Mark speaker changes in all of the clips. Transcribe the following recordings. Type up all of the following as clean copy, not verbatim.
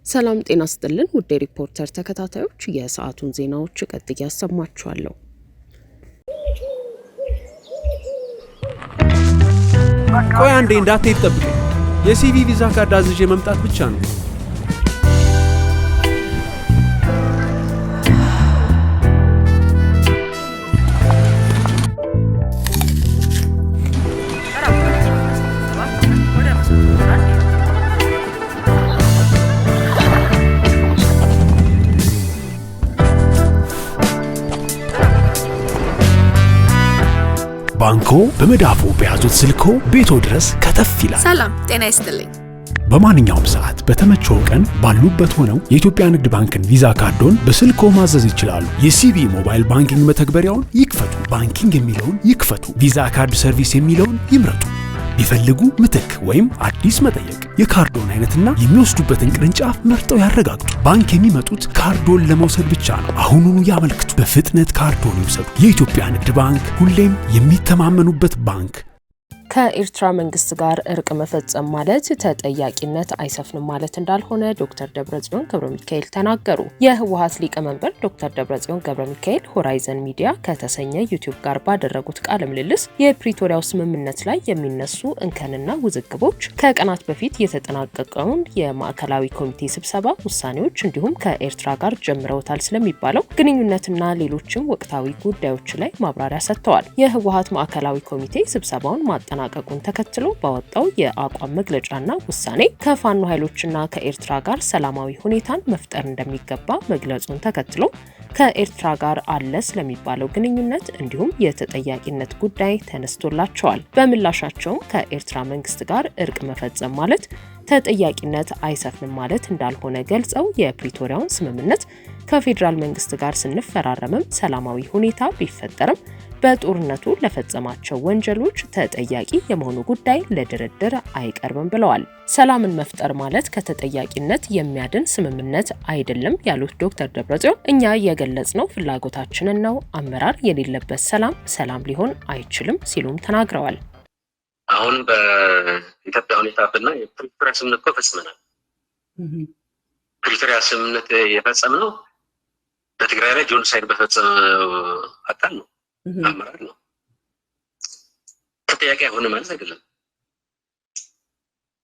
Speaker 1: ሰላም ጤና ይስጥልን ውድ ሪፖርተር ተከታታዮች የሰዓቱን ዜናዎች ቀጥዬ ያሰማችኋለሁ።
Speaker 2: ቆይ አንዴ እንዳትሄድ ጠብቀኝ። የሲቪ ቪዛ ካርድ አዝዤ መምጣት ብቻ ነው።
Speaker 3: ባንኮ በመዳፎ በያዙት ስልኮ ቤቶ ድረስ ከተፍ ይላል።
Speaker 4: ሰላም ጤና ይስጥልኝ።
Speaker 3: በማንኛውም ሰዓት በተመቸው ቀን ባሉበት ሆነው የኢትዮጵያ ንግድ ባንክን ቪዛ ካርዶን በስልኮ ማዘዝ ይችላሉ። የሲቢ ሞባይል ባንኪንግ መተግበሪያውን ይክፈቱ። ባንኪንግ የሚለውን ይክፈቱ። ቪዛ ካርድ ሰርቪስ የሚለውን ይምረጡ። ቢፈልጉ ምትክ ወይም አዲስ መጠየቅ፣ የካርዶን አይነትና የሚወስዱበትን ቅርንጫፍ መርጠው ያረጋግጡ። ባንክ የሚመጡት ካርዶን ለመውሰድ ብቻ ነው። አሁኑኑ ያመልክቱ። በፍጥነት ካርዶን ይውሰዱ። የኢትዮጵያ ንግድ ባንክ፣ ሁሌም የሚተማመኑበት ባንክ።
Speaker 1: ከኤርትራ መንግስት ጋር እርቅ መፈጸም ማለት ተጠያቂነት አይሰፍንም ማለት እንዳልሆነ ዶክተር ደብረጽዮን ገብረሚካኤል ተናገሩ። የህወሓት ሊቀመንበር ዶክተር ደብረጽዮን ገብረሚካኤል ሆራይዘን ሚዲያ ከተሰኘ ዩቲዩብ ጋር ባደረጉት ቃለ ምልልስ የፕሪቶሪያው ስምምነት ላይ የሚነሱ እንከንና ውዝግቦች፣ ከቀናት በፊት የተጠናቀቀውን የማዕከላዊ ኮሚቴ ስብሰባ ውሳኔዎች እንዲሁም ከኤርትራ ጋር ጀምረውታል ስለሚባለው ግንኙነትና ሌሎችም ወቅታዊ ጉዳዮች ላይ ማብራሪያ ሰጥተዋል። የህወሓት ማዕከላዊ ኮሚቴ ስብሰባውን ማጠናቀቁን ተከትሎ ባወጣው የአቋም መግለጫና ውሳኔ ከፋኖ ኃይሎችና ከኤርትራ ጋር ሰላማዊ ሁኔታን መፍጠር እንደሚገባ መግለጹን ተከትሎ ከኤርትራ ጋር አለ ስለሚባለው ግንኙነት እንዲሁም የተጠያቂነት ጉዳይ ተነስቶላቸዋል። በምላሻቸውም ከኤርትራ መንግስት ጋር እርቅ መፈጸም ማለት ተጠያቂነት አይሰፍንም ማለት እንዳልሆነ ገልጸው የፕሪቶሪያውን ስምምነት ከፌዴራል መንግስት ጋር ስንፈራረምም ሰላማዊ ሁኔታ ቢፈጠርም በጦርነቱ ለፈጸማቸው ወንጀሎች ተጠያቂ የመሆኑ ጉዳይ ለድርድር አይቀርብም ብለዋል። ሰላምን መፍጠር ማለት ከተጠያቂነት የሚያድን ስምምነት አይደለም ያሉት ዶክተር ደብረጽዮን እኛ የገለጽነው ፍላጎታችንን ነው። አመራር የሌለበት ሰላም ሊሆን አይችልም ሲሉም ተናግረዋል።
Speaker 5: አሁን በኢትዮጵያ ሁኔታ ብናይ የፕሪቶሪያ ስምምነት እኮ ፈጽመናል። ፕሪቶሪያ ስምምነት የፈጸምነው በትግራይ ላይ ጄኖሳይድ በፈጸመ አካል ነው፣ አመራር ነው። ተጠያቂ አይሆን ማለት አይደለም።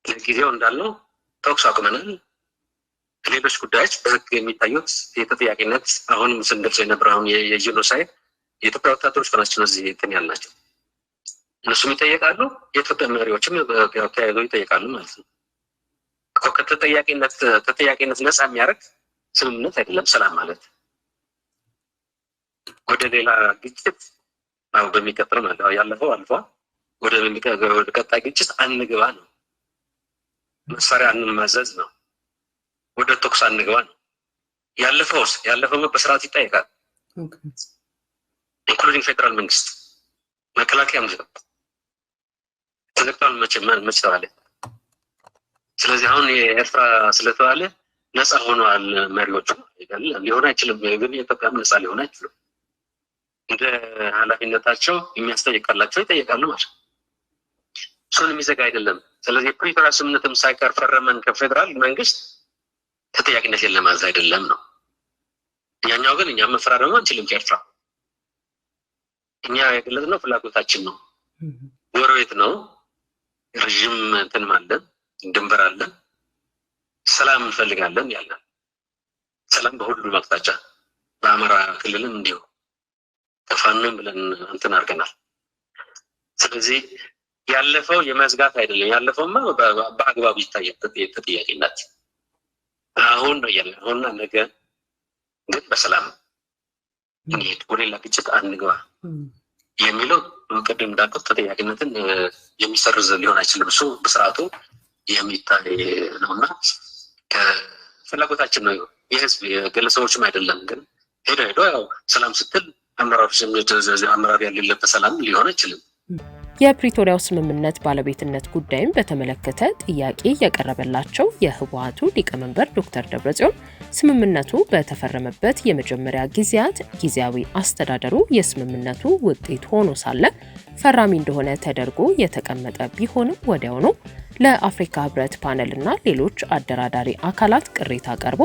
Speaker 5: ለጊዜው እንዳልነው ተኩስ አቁመናል። ሌሎች ጉዳዮች በህግ የሚታዩት የተጠያቂነት አሁንም ስንገልጽ የነበረውን የጄኖሳይድ የኢትዮጵያ ወታደሮች ናቸው እዚህ እንትን ያልናቸው እነሱም ይጠየቃሉ። የኢትዮጵያ መሪዎችም ተያይዘው ይጠየቃሉ ማለት ነው። ከተጠያቂነት ነፃ የሚያደርግ ስምምነት አይደለም ሰላም ማለት። ወደ ሌላ ግጭት በሚቀጥለው ማለት ያለፈው አልፏል። ወደ ቀጣይ ግጭት አንግባ ነው። መሳሪያ አንማዘዝ ነው። ወደ ተኩስ አንግባ ነው። ያለፈው በስርዓት ይጠየቃል። ኢንክሉዲንግ ፌደራል መንግስት መከላከያ ተዘግቷል። መቼ ተባለ? ስለዚህ አሁን የኤርትራ ስለተባለ ነፃ ሆኗል መሪዎቹ ሊሆን አይችልም። ግን የኢትዮጵያ ነፃ ሊሆን አይችልም። እንደ ኃላፊነታቸው የሚያስጠይቃላቸው ይጠይቃሉ ማለት ነው። እሱን የሚዘጋ አይደለም። ስለዚህ የፕሪቶሪያ ስምምነትም ሳይቀር ፈረመን ከፌዴራል መንግስት ተጠያቂነት የለም ማለት አይደለም ነው። እኛኛው ግን እኛ መፈራረም አንችልም ከኤርትራ። እኛ የገለጽነው ፍላጎታችን ነው። ጎረቤት ነው። ረዥም እንትን አለን፣ ድንበር አለን፣ ሰላም እንፈልጋለን ያለን ሰላም በሁሉም አቅጣጫ በአማራ ክልልም እንዲሁ ተፋንም ብለን እንትን አድርገናል። ስለዚህ ያለፈው የመዝጋት አይደለም። ያለፈውማ በአግባቡ ይታያል ተጠያቂነት። አሁን ነው ያለ አሁንና ነገ ግን በሰላም እንሂድ፣ ወደ ሌላ ግጭት አንግባ የሚለው ቅድም እንዳልኩት ተጠያቂነትን የሚሰርዝ ሊሆን አይችልም። እሱ በስርዓቱ የሚታይ ነውና ከፍላጎታችን ነው። የህዝብ የግለሰቦችም አይደለም። ግን ሄዶ ያው ሰላም ስትል አመራር ያሌለበት ሰላም ሊሆን አይችልም።
Speaker 1: የፕሪቶሪያው ስምምነት ባለቤትነት ጉዳይም በተመለከተ ጥያቄ የቀረበላቸው የህወሓቱ ሊቀመንበር ዶክተር ደብረጽዮን ስምምነቱ በተፈረመበት የመጀመሪያ ጊዜያት ጊዜያዊ አስተዳደሩ የስምምነቱ ውጤት ሆኖ ሳለ ፈራሚ እንደሆነ ተደርጎ የተቀመጠ ቢሆንም ወዲያውኑ ለአፍሪካ ህብረት ፓነልና ሌሎች አደራዳሪ አካላት ቅሬታ ቀርቦ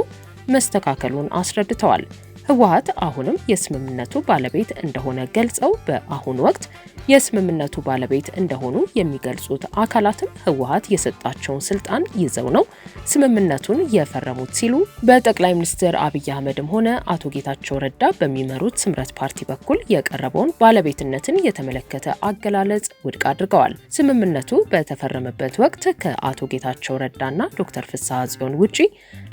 Speaker 1: መስተካከሉን አስረድተዋል። ህወሓት አሁንም የስምምነቱ ባለቤት እንደሆነ ገልጸው በአሁኑ ወቅት የስምምነቱ ባለቤት እንደሆኑ የሚገልጹት አካላትም ህወሓት የሰጣቸውን ስልጣን ይዘው ነው ስምምነቱን የፈረሙት ሲሉ በጠቅላይ ሚኒስትር አብይ አህመድም ሆነ አቶ ጌታቸው ረዳ በሚመሩት ስምረት ፓርቲ በኩል የቀረበውን ባለቤትነትን የተመለከተ አገላለጽ ውድቅ አድርገዋል። ስምምነቱ በተፈረመበት ወቅት ከአቶ ጌታቸው ረዳና ዶክተር ፍስሐ ጽዮን ውጪ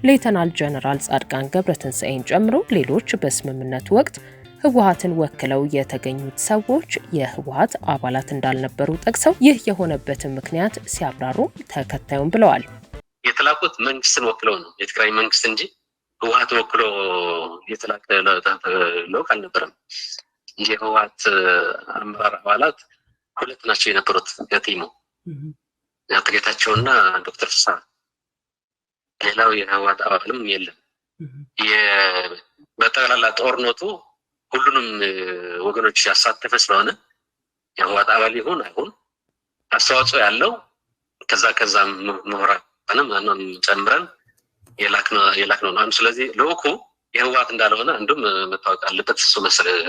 Speaker 1: ሌተናል ጀነራል ጻድቃን ገብረትንሳኤን ጨምሮ ሌሎች በስምምነቱ ወቅት ህወሓትን ወክለው የተገኙት ሰዎች የህወሓት አባላት እንዳልነበሩ ጠቅሰው ይህ የሆነበትን ምክንያት ሲያብራሩ ተከታዩን ብለዋል።
Speaker 5: የተላኩት መንግስትን ወክለው ነው፣ የትግራይ መንግስት እንጂ ህወሓት ወክሎ የተላከ ልዑክ አልነበረም። የህወሓት አመራር አባላት ሁለት ናቸው የነበሩት ከቲሙ አቶ ጌታቸውና ዶክተር ፍስሐ፣ ሌላው የህወሓት አባልም የለም። በጠቅላላ ጦርነቱ ሁሉንም ወገኖች ያሳተፈ ስለሆነ የህወሓት አባል ይሁን አይሁን አስተዋጽኦ ያለው ከዛ ምሁራንም ጨምረን የላክነው ነው። ስለዚህ ልዑኩ የህወሓት እንዳልሆነ አንዱም መታወቅ አለበት።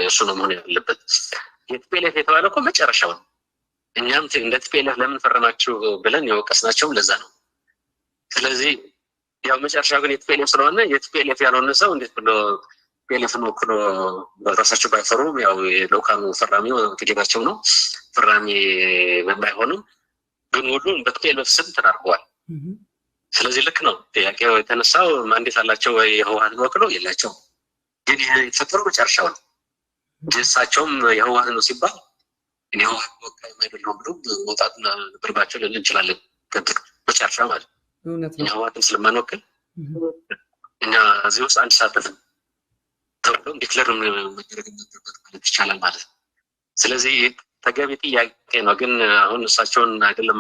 Speaker 5: እሱ ነው መሆን ያለበት። የቲፒኤልኤፍ የተባለው እኮ መጨረሻው ነው። እኛም እንደ ቲፒኤልኤፍ ለምን ፈረማችሁ ብለን የወቀስናቸውም ለዛ ነው። ስለዚህ ያው መጨረሻው ግን የቲፒኤልኤፍ ስለሆነ የቲፒኤልኤፍ ያልሆነ ሰው እንዴት ብሎ ቲፒኤልኤፍን ወክሎ ራሳቸው ባይፈሩም ያው የልዑካኑ ፈራሚው ጌታቸው ነው። ፈራሚ ባይሆንም ግን ሁሉም በቲፒኤልኤፍ ስም ተዳርገዋል። ስለዚህ ልክ ነው ጥያቄው የተነሳው ማንዴት አላቸው ወይ የህወሓትን ወክሎ የላቸው። ግን ይሄ የተፈጠረው መጨረሻው ነው። እሳቸውም የህወሓት ነው ሲባል እኔ ህወሓት ወካይ አይደለሁም ብሎ መውጣት ነበረባቸው ልንል እንችላለን። መጨረሻ ማለት እኛ ህወሓትን ስለማንወክል እኛ እዚህ ውስጥ አንሳተፍም ተብሎ ዲክለር መደረግ ነበረበት ማለት ይቻላል ማለት ነው። ስለዚህ ተገቢ ጥያቄ ነው። ግን አሁን እሳቸውን አይደለም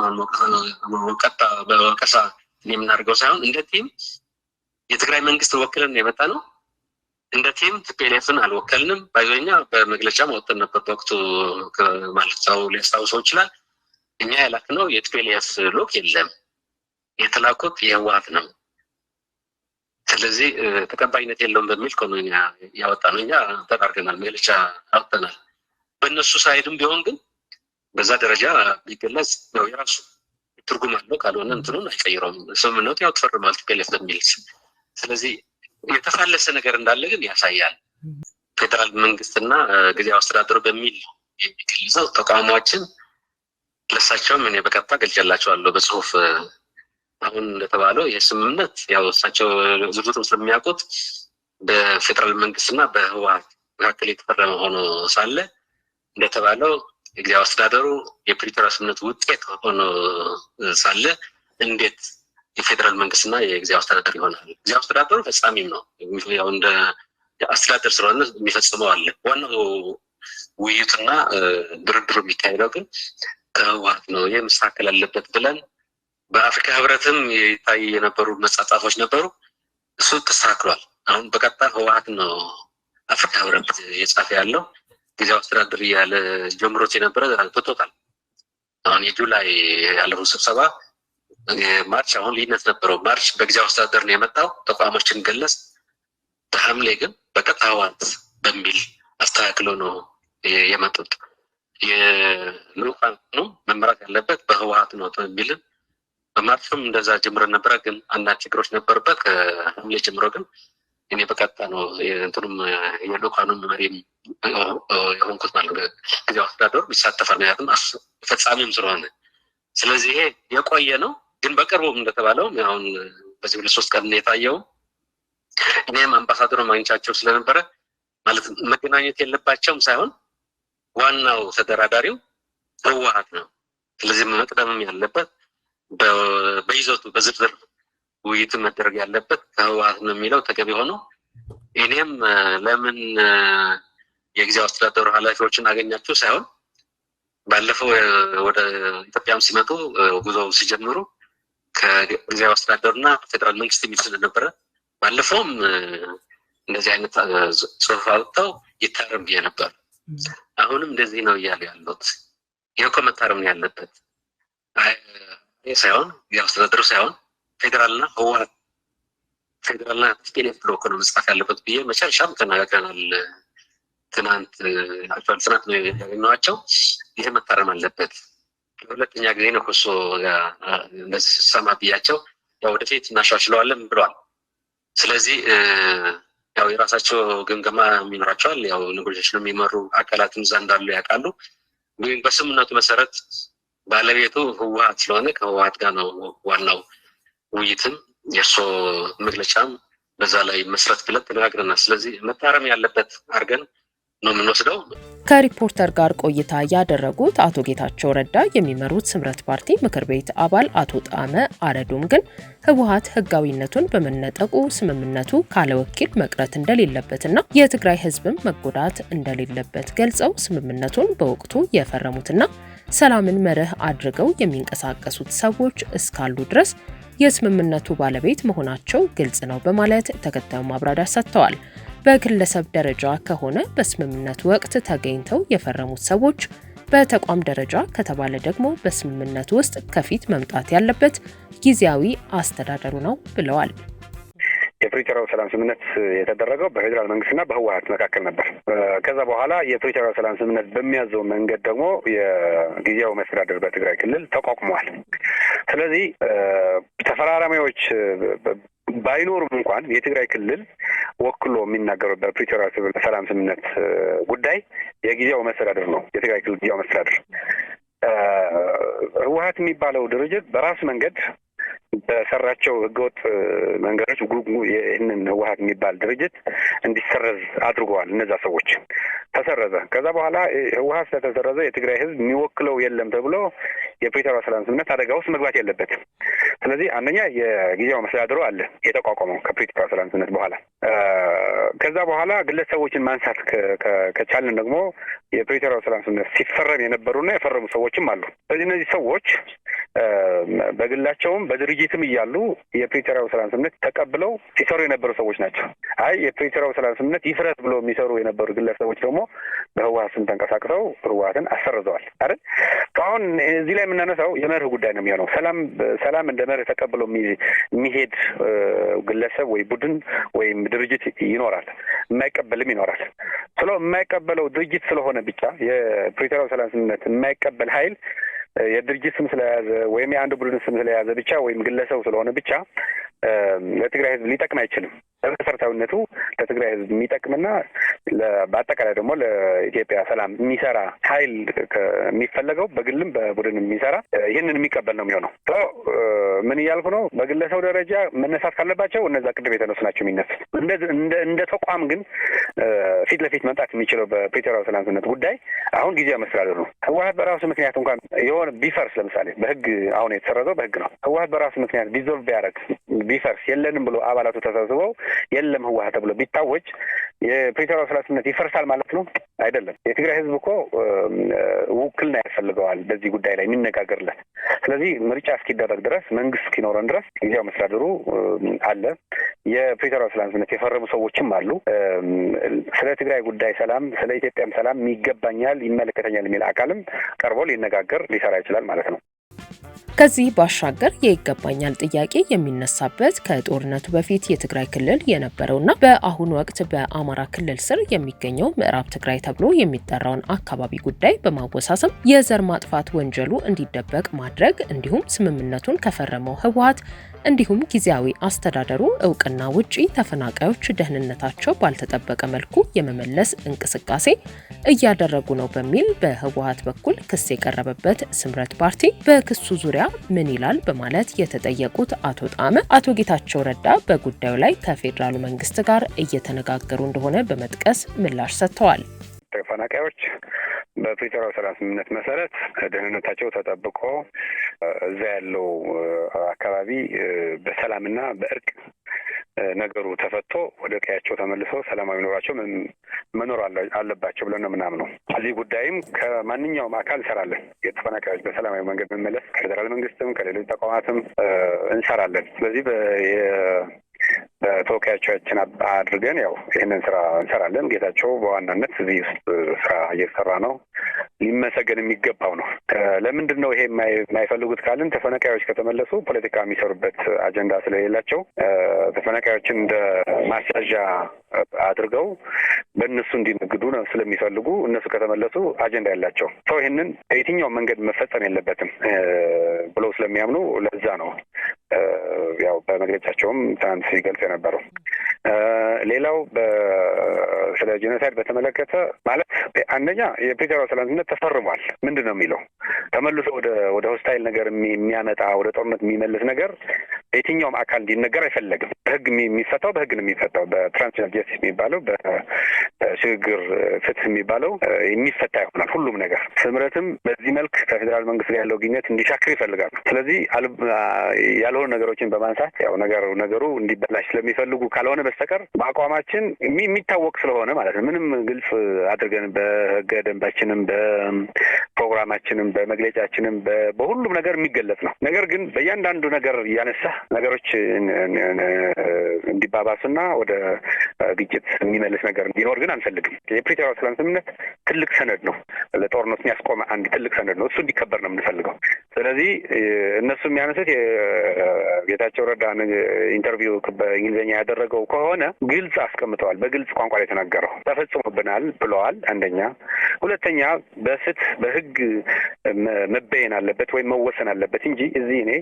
Speaker 5: ቀጥታ በወቀሳ የምናደርገው ሳይሆን እንደ ቲም የትግራይ መንግስት ወክለን የመጣ ነው። እንደ ቲም ቲፒኤልኤፍን አልወከልንም። ባይዞኛ በመግለጫ ማውጣት ነበር በወቅቱ ማለት ሰው ሊያስታውሰው ይችላል። እኛ ያላክነው የቲፒኤልኤፍ ልዑክ የለም፣ የተላኩት የህወሓት ነው። ስለዚህ ተቀባይነት የለውም በሚል ኮኖኛ ያወጣ ነው። እኛ ተዳርገናል፣ መግለጫ አውጥተናል። በእነሱ ሳይድም ቢሆን ግን በዛ ደረጃ ቢገለጽ ነው የራሱ ትርጉም አለው። ካልሆነ እንትኑን አይቀይረውም። ስምምነቱ ያው ተፈርሟል ቲፒኤልኤፍ በሚል። ስለዚህ የተፋለሰ ነገር እንዳለ ግን ያሳያል። ፌዴራል መንግስትና ጊዜያዊ አስተዳደሩ በሚል የሚገልጸው ተቃውሟችን ለእሳቸውም እኔ በቀጥታ ገልጬላቸዋለሁ በጽሁፍ። አሁን እንደተባለው ይህ ስምምነት ያው እሳቸው ዝርዝሩን ስለሚያውቁት በፌዴራል መንግስትና በህወሓት መካከል የተፈረመ ሆኖ ሳለ እንደተባለው የጊዜያዊ አስተዳደሩ የፕሪቶሪያ ስምምነት ውጤት ሆኖ ሳለ እንዴት የፌዴራል መንግስትና የጊዜያዊ አስተዳደር ይሆናል? ጊዜያዊ አስተዳደሩ ፈጻሚም ነው። ያው እንደ አስተዳደር ስለሆነ የሚፈጽመው አለ። ዋናው ውይይቱና ድርድሩ የሚካሄደው ግን ከህወሓት ነው። ይህ መስተካከል አለበት ብለን በአፍሪካ ህብረትም ይታይ የነበሩ መጻጻፎች ነበሩ። እሱ ተስተካክሏል። አሁን በቀጥታ ህወሓት ነው አፍሪካ ህብረት የጻፈ ያለው። ጊዜያዊ አስተዳደር እያለ ጀምሮት የነበረ ትቶታል። አሁን የጁላይ ያለፈው ስብሰባ ማርች አሁን ልዩነት ነበረው። ማርች በጊዜያዊ አስተዳደር ነው የመጣው፣ ተቋሞችን ገለጽ። በሐምሌ ግን በቀጥታ ህወሓት በሚል አስተካክለው ነው የመጡት። የልዑካኑ መመራት ያለበት በህወሓት ነው የሚልን በማርችም እንደዛ ጀምረን ነበረ። ግን አንዳንድ ችግሮች ነበሩበት። ከሐምሌ ጀምሮ ግን እኔ በቀጥታ ነው እንትኑም የልዑካኑን መሪ የሆንኩት ማለት ነው። ጊዜያዊ አስተዳደሩ ይሳተፋል፣ ምክንያቱም ፈጻሚም ስለሆነ። ስለዚህ ይሄ የቆየ ነው። ግን በቅርቡም እንደተባለው አሁን በዚህ 2-3 ቀን የታየው እኔም አምባሳደሩ ማግኘታቸው ስለነበረ ማለት መገናኘት የለባቸውም ሳይሆን ዋናው ተደራዳሪው ህወሓት ነው። ስለዚህ መቅደምም ያለበት በይዘቱ በዝርዝር ውይይቱ መደረግ ያለበት ከህወሓት ነው የሚለው ተገቢ ሆኖ እኔም ለምን የጊዜያዊ አስተዳደሩ ኃላፊዎችን አገኛቸው ሳይሆን ባለፈው ወደ ኢትዮጵያም ሲመጡ ጉዞው ሲጀምሩ ከጊዜያዊ አስተዳደሩና ፌዴራል መንግስት የሚል ስለነበረ ባለፈውም እንደዚህ አይነት ጽሁፍ አውጥተው ይታረም ብዬ ነበር። አሁንም እንደዚህ ነው እያሉ ያሉት። ይህ እኮ መታረም ያለበት ሳይሆን የአስተዳደሩ ሳይሆን ፌዴራልና ህወሓት ፌዴራልና ቲፒኤልኤፍ ብሎ ነው መጻፍ ያለበት ብዬ መጨረሻም ተናግረናል። ትናንት ነው ያገኘኋቸው። ይሄ መታረም አለበት። ለሁለተኛ ጊዜ ነው እኮ እንደዚህ ስሰማ ብያቸው ያው ወደፊት እናሻሽለዋለን ብለዋል። ስለዚህ ያው የራሳቸው ግምገማ የሚኖራቸዋል። ያው ኔጎሽዬሽን የሚመሩ አካላትም እዛ እንዳሉ ያውቃሉ። ግን በስምምነቱ መሰረት ባለቤቱ ህወሓት ስለሆነ ከህወሓት ጋር ነው ዋናው ውይይትም የእርሶ መግለጫም በዛ ላይ መስረት ብለን ተነጋግረናል። ስለዚህ መታረም ያለበት አድርገን ነው የምንወስደው።
Speaker 1: ከሪፖርተር ጋር ቆይታ ያደረጉት አቶ ጌታቸው ረዳ የሚመሩት ስምረት ፓርቲ ምክር ቤት አባል አቶ ጣመ አረዶም ግን ህወሓት ህጋዊነቱን በመነጠቁ ስምምነቱ ካለ ወኪል መቅረት እንደሌለበትና የትግራይ ህዝብም መጎዳት እንደሌለበት ገልጸው ስምምነቱን በወቅቱ የፈረሙትና ሰላምን መርህ አድርገው የሚንቀሳቀሱት ሰዎች እስካሉ ድረስ የስምምነቱ ባለቤት መሆናቸው ግልጽ ነው በማለት ተከታዩ ማብራሪያ ሰጥተዋል። በግለሰብ ደረጃ ከሆነ በስምምነቱ ወቅት ተገኝተው የፈረሙት ሰዎች፣ በተቋም ደረጃ ከተባለ ደግሞ በስምምነቱ ውስጥ ከፊት መምጣት ያለበት ጊዜያዊ አስተዳደሩ ነው ብለዋል።
Speaker 4: የፕሪቶሪያው ሰላም ስምምነት የተደረገው በፌዴራል መንግስትና በህወሓት መካከል ነበር። ከዛ በኋላ የፕሪቶሪያው ሰላም ስምምነት በሚያዘው መንገድ ደግሞ የጊዜያዊ መስተዳድር በትግራይ ክልል ተቋቁሟል። ስለዚህ ተፈራራሚዎች ባይኖሩም እንኳን የትግራይ ክልል ወክሎ የሚናገረው በፕሪቶሪያው ሰላም ስምምነት ጉዳይ የጊዜያዊ መስተዳድር ነው። የትግራይ ክልል ጊዜያዊ መስተዳድር ህወሓት የሚባለው ድርጅት በራሱ መንገድ በሰራቸው ህገወጥ መንገዶች ይህንን ህወሓት የሚባል ድርጅት እንዲሰረዝ አድርገዋል። እነዛ ሰዎች ተሰረዘ። ከዛ በኋላ ህወሓት ስለተሰረዘ የትግራይ ህዝብ የሚወክለው የለም ተብሎ የፕሪቶሪያው ሰላም ስምምነት አደጋ ውስጥ መግባት የለበትም። ስለዚህ አንደኛ የጊዜያዊ መስተዳድሩ አለ የተቋቋመው ከፕሪቶሪያው ሰላም ስምምነት በኋላ። ከዛ በኋላ ግለሰቦችን ማንሳት ከቻልን ደግሞ የፕሪቶሪያው ሰላም ስምምነት ሲፈረም የነበሩና የፈረሙ ሰዎችም አሉ። ስለዚህ እነዚህ ሰዎች በግላቸውም በድርጅትም እያሉ የፕሪቶሪያው ሰላም ስምምነት ተቀብለው ሲሰሩ የነበሩ ሰዎች ናቸው። አይ የፕሪቶሪያው ሰላም ስምምነት ይፍረስ ብሎ የሚሰሩ የነበሩ ግለሰቦች ደግሞ በህወሓት ስም ተንቀሳቅሰው ህወሓትን አሰርዘዋል አይደል? አሁን እዚህ ላይ የምናነሳው የመርህ ጉዳይ ነው የሚሆነው። ሰላም እንደ መርህ ተቀብሎ የሚሄድ ግለሰብ ወይ ቡድን ወይም ድርጅት ይኖራል፣ የማይቀበልም ይኖራል። የማይቀበለው ድርጅት ስለሆነ ብቻ የፕሪቶሪያው ሰላም ስምምነት የማይቀበል ኃይል የድርጅት ስም ስለያዘ ወይም የአንድ ቡድን ስም ስለያዘ ብቻ ወይም ግለሰብ ስለሆነ ብቻ ለትግራይ ህዝብ ሊጠቅም አይችልም። በመሰረታዊነቱ ለትግራይ ህዝብ የሚጠቅምና በአጠቃላይ ደግሞ ለኢትዮጵያ ሰላም የሚሰራ ኃይል የሚፈለገው በግልም በቡድንም የሚሰራ ይህንን የሚቀበል ነው የሚሆነው። ምን እያልኩ ነው? በግለሰብ ደረጃ መነሳት ካለባቸው እነዛ ቅድም የተነሱ ናቸው የሚነሱት። እንደ ተቋም ግን ፊት ለፊት መምጣት የሚችለው በፕሪቶሪያው ሰላም ስምምነት ጉዳይ አሁን ጊዜያዊ መስተዳድር ነው። ህወሓት በራሱ ምክንያት እንኳን የሆነ ቢፈርስ፣ ለምሳሌ በህግ አሁን የተሰረዘው በህግ ነው። ህወሓት በራሱ ምክንያት ዲዞልቭ ቢያደርግ ቢፈርስ የለንም ብሎ አባላቱ ተሰብስበው የለም ህወሓት ተብሎ ቢታወጅ የፕሪቶሪያው ሰላም ስምምነት ይፈርሳል ማለት ነው? አይደለም። የትግራይ ህዝብ እኮ ውክልና ያስፈልገዋል በዚህ ጉዳይ ላይ የሚነጋገርለት። ስለዚህ ምርጫ እስኪደረግ ድረስ መንግስት እስኪኖረን ድረስ ጊዜያዊ መስተዳድሩ አለ። የፕሪቶሪያው ሰላም ስምምነት የፈረሙ ሰዎችም አሉ። ስለ ትግራይ ጉዳይ ሰላም፣ ስለ ኢትዮጵያም ሰላም ይገባኛል፣ ይመለከተኛል የሚል አካልም ቀርቦ ሊነጋገር ሊሰራ ይችላል ማለት ነው።
Speaker 1: ከዚህ ባሻገር የይገባኛል ጥያቄ የሚነሳበት ከጦርነቱ በፊት የትግራይ ክልል የነበረውና በአሁኑ ወቅት በአማራ ክልል ስር የሚገኘው ምዕራብ ትግራይ ተብሎ የሚጠራውን አካባቢ ጉዳይ በማወሳሰብ የዘር ማጥፋት ወንጀሉ እንዲደበቅ ማድረግ እንዲሁም ስምምነቱን ከፈረመው ህወሓት እንዲሁም ጊዜያዊ አስተዳደሩ እውቅና ውጪ ተፈናቃዮች ደህንነታቸው ባልተጠበቀ መልኩ የመመለስ እንቅስቃሴ እያደረጉ ነው በሚል በህወሓት በኩል ክስ የቀረበበት ስምረት ፓርቲ በክሱ ዙሪያ ምን ይላል በማለት የተጠየቁት አቶ ጣመ አቶ ጌታቸው ረዳ በጉዳዩ ላይ ከፌዴራሉ መንግስት ጋር እየተነጋገሩ እንደሆነ በመጥቀስ ምላሽ ሰጥተዋል።
Speaker 4: ተፈናቃዮች በፕሪቶሪያው ሰላም ስምምነት መሰረት ደህንነታቸው ተጠብቆ እዛ ያለው አካባቢ በሰላምና በእርቅ ነገሩ ተፈቶ ወደ ቀያቸው ተመልሰው ሰላማዊ ኑሯቸው መኖር አለባቸው ብለን ነው ምናምነው። እዚህ ጉዳይም ከማንኛውም አካል እንሰራለን። የተፈናቃዮች በሰላማዊ መንገድ መመለስ ከፌዴራል መንግስትም ከሌሎች ተቋማትም እንሰራለን። ስለዚህ በተወካዮቻችን አድርገን ያው ይህንን ስራ እንሰራለን። ጌታቸው በዋናነት እዚህ ውስጥ ስራ እየሰራ ነው። ሊመሰገን የሚገባው ነው። ለምንድን ነው ይሄ የማይፈልጉት ካልን ተፈናቃዮች ከተመለሱ ፖለቲካ የሚሰሩበት አጀንዳ ስለሌላቸው ተፈናቃዮችን እንደ ማስያዣ አድርገው በእነሱ እንዲነግዱ ነው ስለሚፈልጉ እነሱ ከተመለሱ አጀንዳ ያላቸው ሰው ይህንን በየትኛው መንገድ መፈጸም የለበትም ብለው ስለሚያምኑ ለዛ ነው ያው በመግለጫቸውም ትናንት ሲገልጽ የነበረው። ሌላው ስለ ጄኖሳይድ በተመለከተ ማለት አንደኛ የፕሪቶሪያው ሰላም ስምምነት ተፈርሟል። ምንድን ነው የሚለው ተመልሶ ወደ ሆስታይል ነገር የሚያመጣ ወደ ጦርነት የሚመልስ ነገር የትኛውም አካል እንዲነገር አይፈለግም። በህግ የሚፈታው በህግ ነው የሚፈታው። በትራንዚሽናል ጀስቲስ የሚባለው በሽግግር ፍትህ የሚባለው የሚፈታ ይሆናል ሁሉም ነገር። ስምረትም በዚህ መልክ ከፌዴራል መንግስት ጋር ያለው ግንኙነት እንዲሻክር ይፈልጋሉ። ስለዚህ ያልሆኑ ነገሮችን በማንሳት ያው ነገሩ እንዲበላሽ ስለሚፈልጉ ካልሆነ በስተቀር በአቋማችን የሚታወቅ ስለሆነ ማለት ነው ምንም ግልጽ አድርገን በህገ ደንባችንም በፕሮግራማችንም በመግለጫችንም በሁሉም ነገር የሚገለጽ ነው። ነገር ግን በእያንዳንዱ ነገር እያነሳ ነገሮች እንዲባባሱና ወደ ግጭት የሚመልስ ነገር እንዲኖር ግን አንፈልግም። የፕሪቶሪያው ሰላም ስምምነት ትልቅ ሰነድ ነው። ለጦርነት የሚያስቆም አንድ ትልቅ ሰነድ ነው። እሱ እንዲከበር ነው የምንፈልገው። ስለዚህ እነሱ የሚያነሱት የጌታቸው ረዳ ኢንተርቪው በእንግሊዝኛ ያደረገው ከሆነ ግልጽ አስቀምጠዋል። በግልጽ ቋንቋ ላይ የተናገረው ተፈጽሞብናል ብለዋል። አንደኛ። ሁለተኛ በህግ መበየን አለበት ወይም መወሰን አለበት እንጂ እዚህ እኔ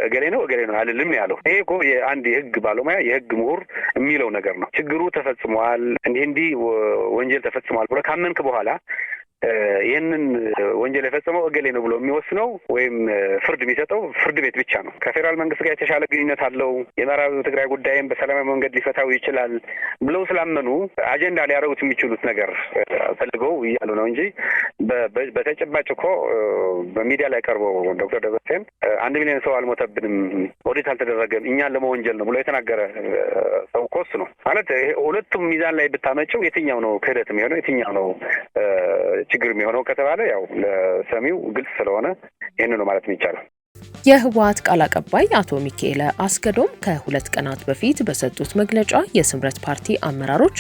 Speaker 4: እገሌ ነው አልልም ያለው። ይሄ እኮ የአንድ የህግ ባለሙያ የህግ ምሁር የሚለው ነገር ነው። ችግሩ ተፈጽሟል፣ እንዲህ ወንጀል ተፈጽሟል ብሎ ካመንክ በኋላ ይህንን ወንጀል የፈጸመው እገሌ ነው ብሎ የሚወስነው ወይም ፍርድ የሚሰጠው ፍርድ ቤት ብቻ ነው። ከፌዴራል መንግስት ጋር የተሻለ ግንኙነት አለው፣ የምዕራብ ትግራይ ጉዳይም በሰላማዊ መንገድ ሊፈታው ይችላል ብለው ስላመኑ አጀንዳ ሊያደርጉት የሚችሉት ነገር ፈልገው እያሉ ነው እንጂ በተጨባጭ እኮ በሚዲያ ላይ ቀርበው ዶክተር ደብረጽዮን 1 ሚሊዮን ሰው አልሞተብንም፣ ኦዲት አልተደረገም፣ እኛን ለመወንጀል ነው ብሎ የተናገረ ሰው እኮ እሱ ነው ማለት። ሁለቱም ሚዛን ላይ ብታመጭው የትኛው ነው ክህደት የሚሆነው የትኛው ነው ችግር የሚሆነው ከተባለ ያው ለሰሚው ግልጽ ስለሆነ ይህን ነው ማለት የሚቻለው።
Speaker 1: የህወሓት ቃል አቀባይ አቶ ሚካኤል አስገዶም ከ2 ቀናት በፊት በሰጡት መግለጫ የስምረት ፓርቲ አመራሮች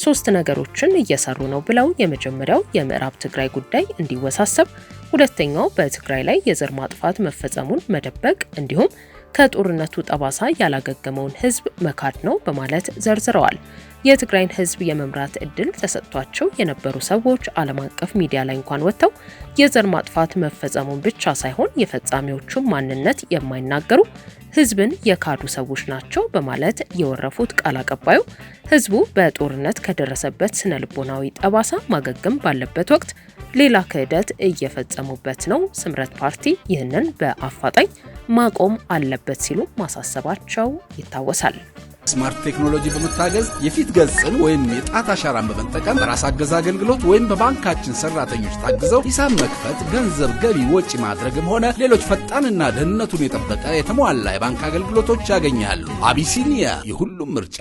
Speaker 1: 3 ነገሮችን እየሰሩ ነው ብለው የመጀመሪያው የምዕራብ ትግራይ ጉዳይ እንዲወሳሰብ፣ ሁለተኛው በትግራይ ላይ የዘር ማጥፋት መፈጸሙን መደበቅ እንዲሁም ከጦርነቱ ጠባሳ ያላገገመውን ህዝብ መካድ ነው በማለት ዘርዝረዋል። የትግራይን ህዝብ የመምራት እድል ተሰጥቷቸው የነበሩ ሰዎች ዓለም አቀፍ ሚዲያ ላይ እንኳን ወጥተው የዘር ማጥፋት መፈጸሙን ብቻ ሳይሆን የፈጻሚዎቹን ማንነት የማይናገሩ ህዝብን የካዱ ሰዎች ናቸው በማለት የወረፉት ቃል አቀባዩ ህዝቡ በጦርነት ከደረሰበት ስነልቦናዊ ጠባሳ ማገገም ባለበት ወቅት ሌላ ክህደት እየፈጸሙበት ነው። ስምረት ፓርቲ ይህንን በአፋጣኝ ማቆም አለበት ሲሉ ማሳሰባቸው ይታወሳል።
Speaker 6: ስማርት ቴክኖሎጂ በመታገዝ የፊት ገጽን ወይም የጣት አሻራን በመጠቀም በራስ አገዝ አገልግሎት ወይም በባንካችን ሰራተኞች ታግዘው ሂሳብ መክፈት፣ ገንዘብ ገቢ ወጪ ማድረግም ሆነ ሌሎች ፈጣንና ደህንነቱን የጠበቀ የተሟላ የባንክ አገልግሎቶች ያገኛሉ። አቢሲኒያ የሁሉም ምርጫ።